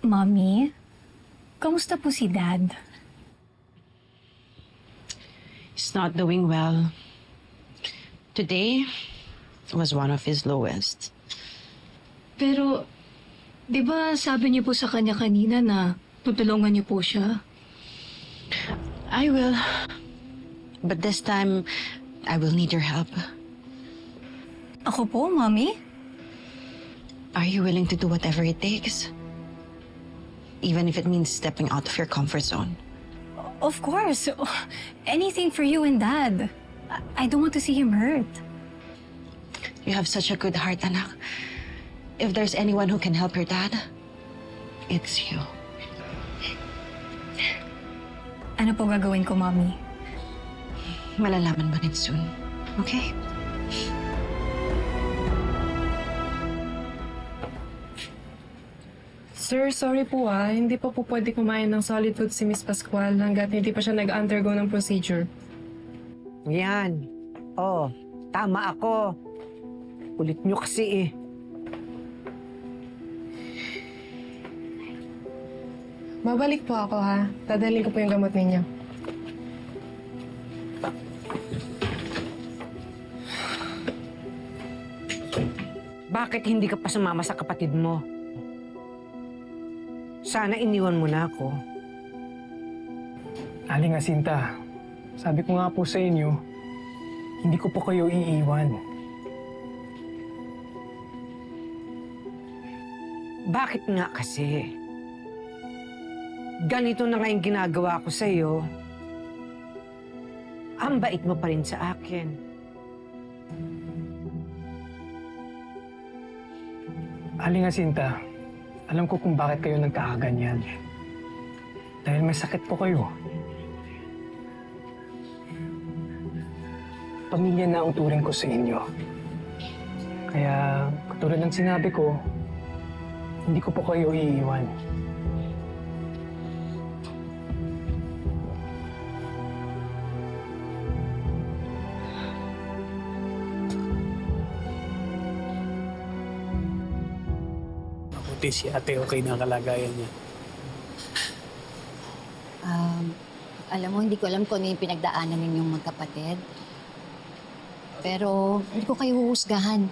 Mommy, kamusta po si Dad? He's not doing well. Today was one of his lowest. Pero, di ba sabi niyo po sa kanya kanina na tutulungan niyo po siya? I will. But this time, I will need your help. Ako po, Mommy? Are you willing to do whatever it takes? Even if it means stepping out of your comfort zone. Of course. Anything for you and Dad. I don't want to see him hurt. You have such a good heart, anak. If there's anyone who can help your dad, it's you. Ano po gagawin ko, Mommy? Malalaman mo rin soon. Okay? Sir, sorry po hindi pa po pwede kumain ng solid food si Miss Pascual hanggat hindi pa siya nag-undergo ng procedure. Yan. Oh, tama ako. Kulit nyo kasi eh. Babalik po ako Dadalhin ko po yung gamot ninyo. Bakit hindi ka pa sumama sa kapatid mo? Sana iniwan mo na ako. Aling Jacinta, sabi ko nga po sa inyo, hindi ko po kayo iiwan. Bakit nga kasi? Ganito na nga yung ginagawa ko sa'yo. Ang bait mo pa rin sa akin. Aling Jacinta, alam ko kung bakit kayo nagkakaganyan. Dahil may sakit po kayo. Pamilya na ang turing ko sa inyo. Kaya, katulad ng sinabi ko, hindi ko po kayo iiwan. Mabuti si ate okay na ang kalagayan niya. Alam mo, hindi ko alam kung ano yung pinagdaanan ninyong magkapatid. Pero hindi ko kayo huhusgahan.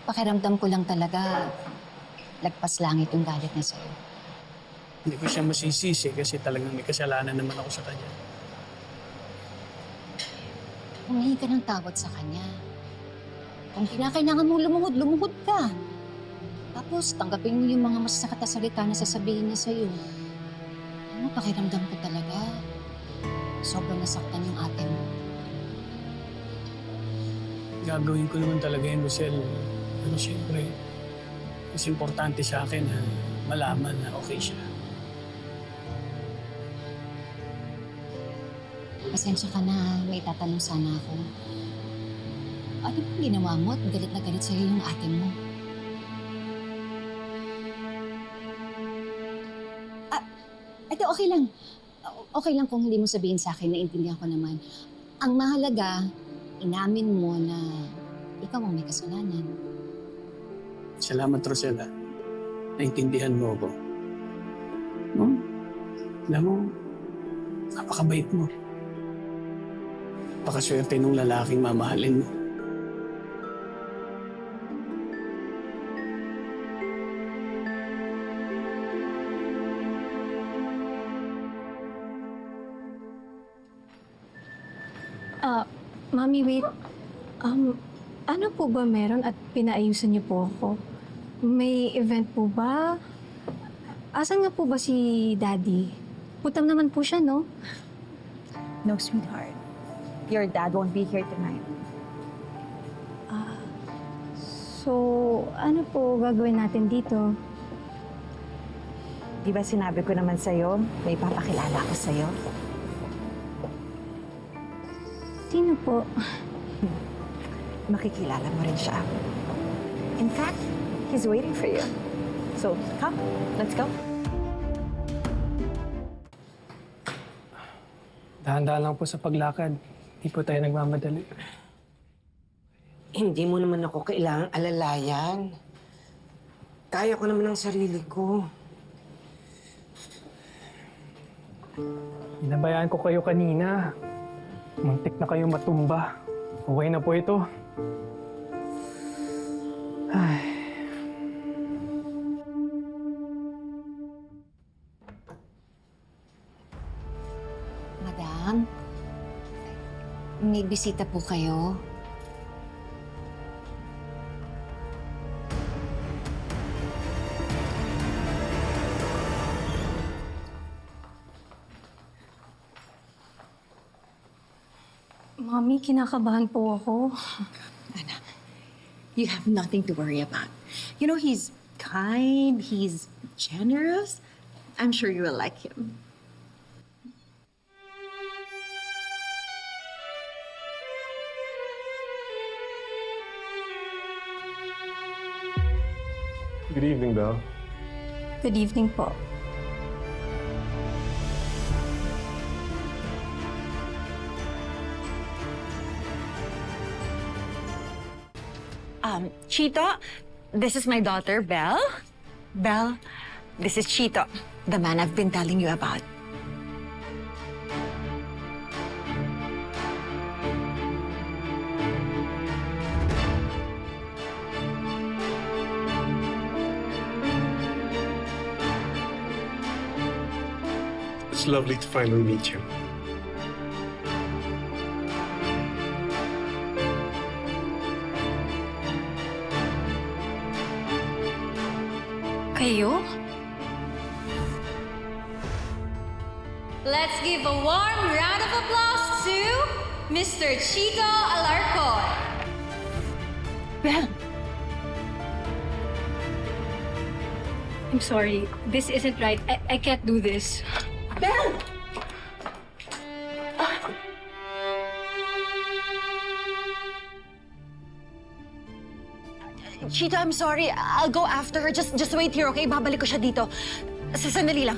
Pakiramdam ko lang talaga, lagpas langit yung galit niya sa'yo. Hindi ko siya masisisi kasi talagang may kasalanan naman ako sa kanya. Humingi ka ng tawad sa kanya. Kung kinakailangan mo lumuhod, lumuhod ka. Tapos tanggapin mo yung mga masasakit na salita na sasabihin niya sa'yo. Ano, pakiramdam ko talaga, sobrang nasaktan yung ate mo. Gagawin ko naman talaga yun, Rosel. Pero siyempre, mas importante sa akin na malaman na okay siya. Pasensya ka na, may tatanong sana ako. Ano bang ginawa mo at galit na galit sa'yo yung ate mo? Ito, okay lang. Okay lang kung hindi mo sabihin sa akin, naiintindihan ko naman. Ang mahalaga, inamin mo na ikaw ang may kasalanan. Salamat, Rosel. Naintindihan mo ako. No? Alam mo, napakabait mo. Napakaswerte nung lalaking mamahalin mo. Mami, wait. Ano po ba meron at pinaayusan niyo po ako? May event po ba? Asan nga po ba si Daddy? Putam naman po siya, no? No, sweetheart. Your dad won't be here tonight. So, ano po gagawin natin dito? Di ba sinabi ko naman sa'yo, may papakilala ako sa'yo? Sino po? Makikilala mo rin siya. In fact, he's waiting for you. So, come, let's go. Dahan-dahan lang po sa paglakad. Hindi po tayo nagmamadali. Hindi mo naman ako kailangang alalayan. Kaya ko naman ang sarili ko. Inabayaan ko kayo kanina. Muntik na kayo matumba. Okay na po ito. Ay. Madam, may bisita po kayo. Mami, kinakabahan po ako. You have nothing to worry about. You know, he's kind, he's generous. I'm sure you will like him. Good evening, Belle. Good evening po. Chito, this is my daughter, Belle. Belle, this is Chito, the man I've been telling you about. It's lovely to finally meet you. Kayo? Let's give a warm round of applause to Mr. Chito Alarcon. Belle, I'm sorry. This isn't right. I can't do this. Belle! Chito, I'm sorry. I'll go after her. Just wait here, okay? Babalik ko siya dito. Sandali lang.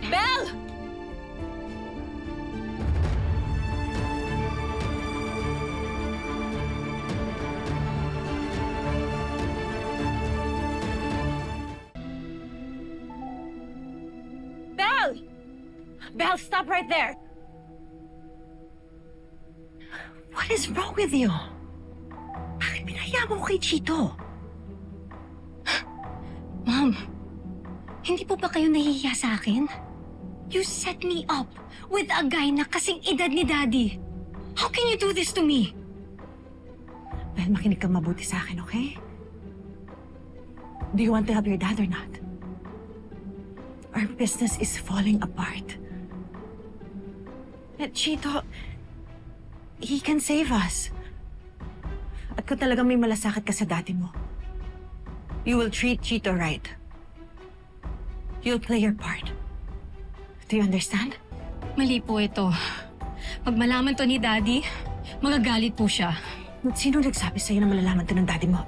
Belle! Belle! Belle, stop right there! What is wrong with you? Bakit pinahaya mo kay Chito? Ma'am, hindi po ba kayo nahihiya sa akin? You set me up with a guy na kasing edad ni Daddy. How can you do this to me? Belle, makinig kang mabuti sa akin, okay? Do you want to help your dad or not? Our business is falling apart. At Chito, he can save us. At kung talagang may malasakit ka sa dati mo, you will treat Chito right. You'll play your part. Do you understand? Mali po ito. Pag malaman to ni Daddy, magagalit po siya. At sino nagsabi sa'yo na malalaman to ng daddy mo?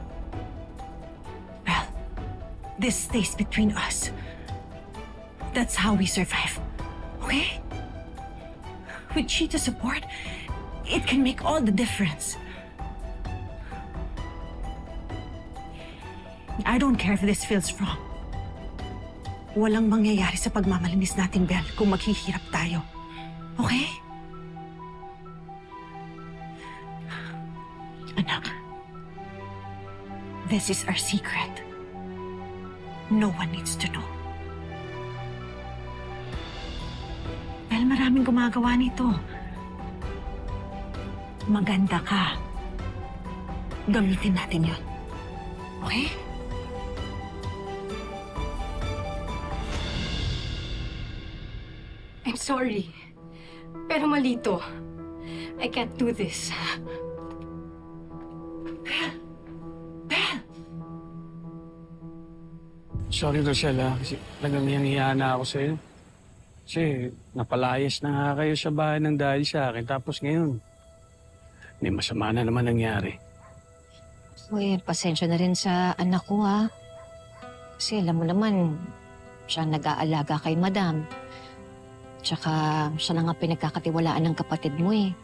Well, this stays between us. That's how we survive. Okay? With Chito's support, it can make all the difference. I don't care if this feels wrong. Walang mangyayari sa pagmamalinis natin, Belle, kung maghihirap tayo. Okay? Anak, this is our secret. No one needs to know. Belle, maraming gumagawa nito. Maganda ka. Gamitin natin yun. Okay? I'm sorry. Pero mali to. I can't do this. Sorry, Rochelle, kasi talagang hiya na ako sa'yo. Kasi napalayas na nga kayo sa bahay ng dahil sa akin. Tapos ngayon, may masama na naman nangyari. Uy, pasensya na rin sa anak ko, ha? Kasi alam mo naman, siya nag-aalaga kay Madam. Tsaka siya na nga pinagkakatiwalaan ng kapatid mo, eh.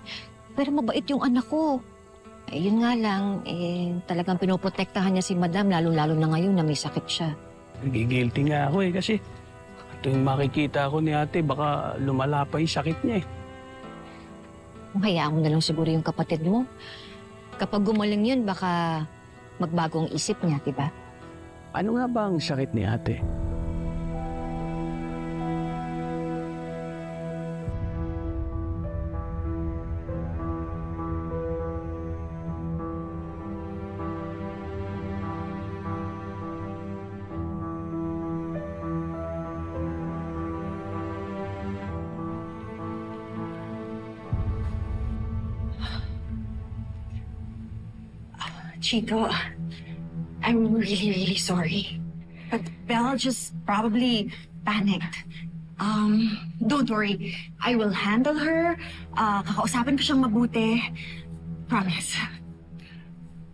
Pero mabait yung anak ko. Eh, yun nga lang, talagang pinoprotektahan niya si Madam, lalo-lalo na ngayon na may sakit siya. Nagigilty nga ako kasi tuwing makikita ko ni ate, baka lumala pa yung sakit niya eh. Kung hayaan mo na lang siguro yung kapatid mo. Kapag gumaling yun, baka magbago ang isip niya, di ba? Ano nga ba ang sakit ni ate? Chico, I'm really, really sorry. But Belle just probably panicked. Don't worry. I will handle her. Kakausapin ko siyang mabuti. Promise.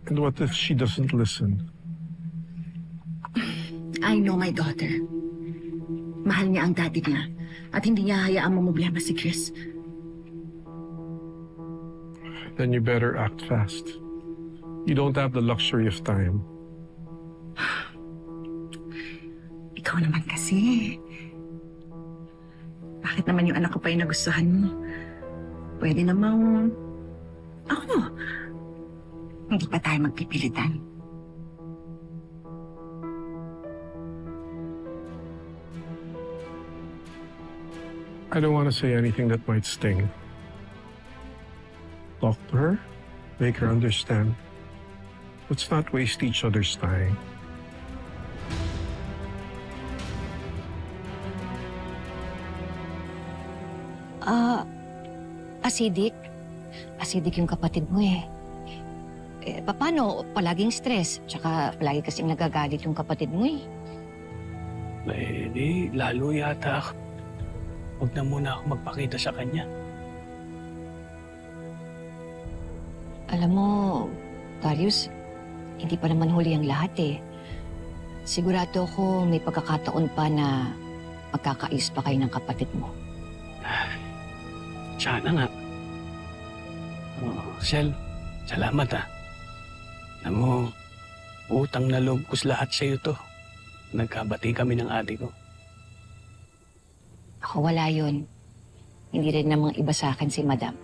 And what if she doesn't listen? I know my daughter. Mahal niya ang daddy niya. At hindi niya hayaang mamblema si Chris. Then you better act fast. You don't have the luxury of time. Ikaw naman kasi. Bakit naman yung anak ko pa yung nagustuhan mo? Pwede namang... Ako. Hindi pa tayo magpipilitan. I don't want to say anything that might sting. Talk to her. Make her understand. Let's not waste each other's time. Acidic. Acidic yung kapatid mo eh. Paano? Palaging stress. Tsaka palagi kasing nagagalit yung kapatid mo eh. Lalo yata ako. Huwag na muna ako magpakita sa kanya. Alam mo, Darius, hindi pa naman huli ang lahat eh. Sigurado ako may pagkakataon pa na magkakais pa kayo ng kapatid mo. Sana nga. Sel, salamat ah. Alam mo, utang na loob ko lahat sa'yo to. Nagkabati kami ng ate ko. Ako wala yun. Hindi rin namang iba sa akin si Madam.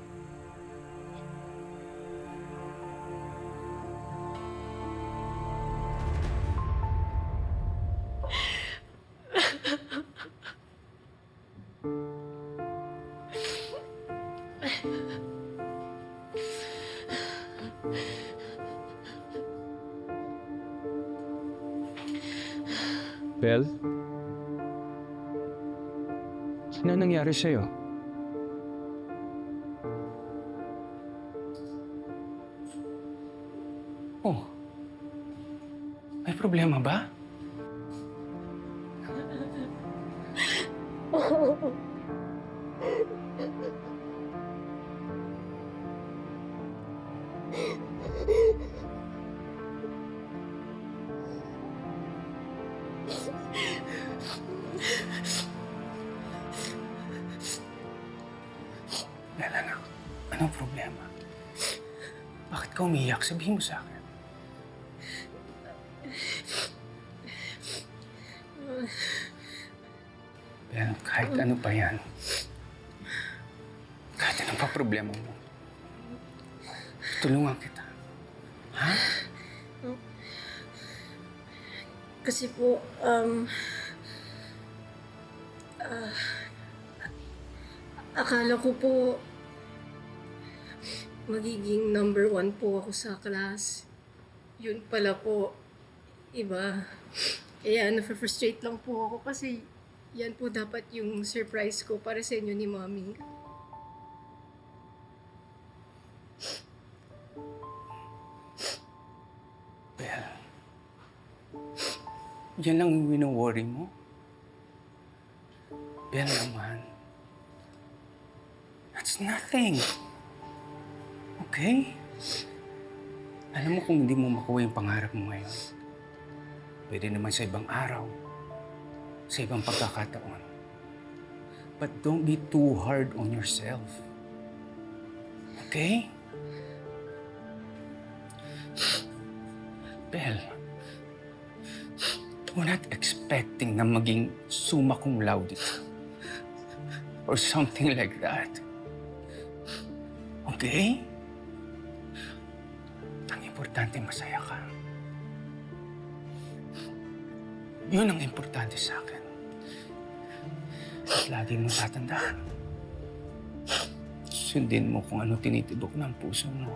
Bel? Ano nangyari sa'yo? Oh. May problema ba? Bella, anak. Anong problema? Bakit ka umiyak? Sabihin mo sa akin. Bella, kahit ano pa yan. Kahit ano pa problema mo. Tulungan kita. Ha? Kasi po, akala ko po magiging number 1 po ako sa class. Yun pala po, iba. Kaya na-frustrate lang po ako kasi yan po dapat yung surprise ko para sa inyo ni Mommy. Bel, yan lang yung wino-worry mo? Bel naman, that's nothing. Okay? Alam mo kung hindi mo makuha yung pangarap mo ngayon, pwede naman sa ibang araw, sa ibang pagkakataon. But don't be too hard on yourself. Okay? Belle, we're not expecting na maging summa cum laude or something like that. Okay? Ang importante, masaya ka. Yun ang importante sa akin. At lagi mong tatandaan. Sundin mo kung ano tinitibok ng puso mo.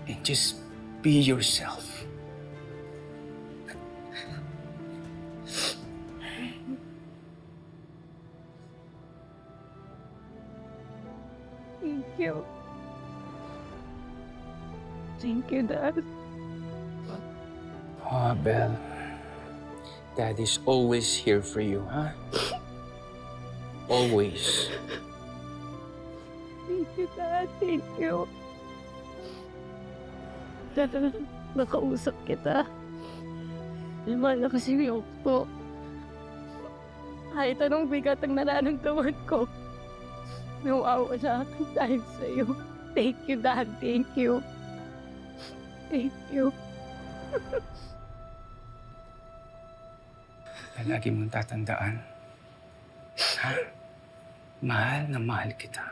And just be yourself. Thank you. Thank you, Dad. Oh, Belle. Daddy's always here for you, huh? Always. Thank you, Dad. Thank you. Dad, nakausap kita. Lima na kasi yung ko. Kahit anong bigat ang nararamdaman ko, nawawala akin dahil sa'yo. Thank you, Dad. Thank you. Thank you. Palagi mong tatandaan. Ha? Mahal na mahal kita.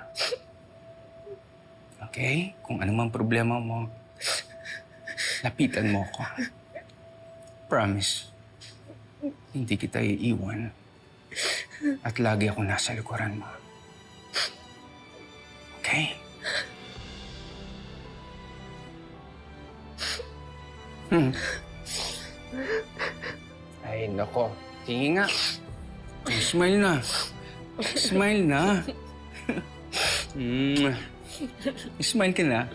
Okay? Kung ano mang problema mo, lapitan mo ko. Promise. Hindi kita iiwan. At lagi ako nasa likuran mo. Okay? Ay, nako. Tingin nga. Smile na. Smile na. Smile ka na.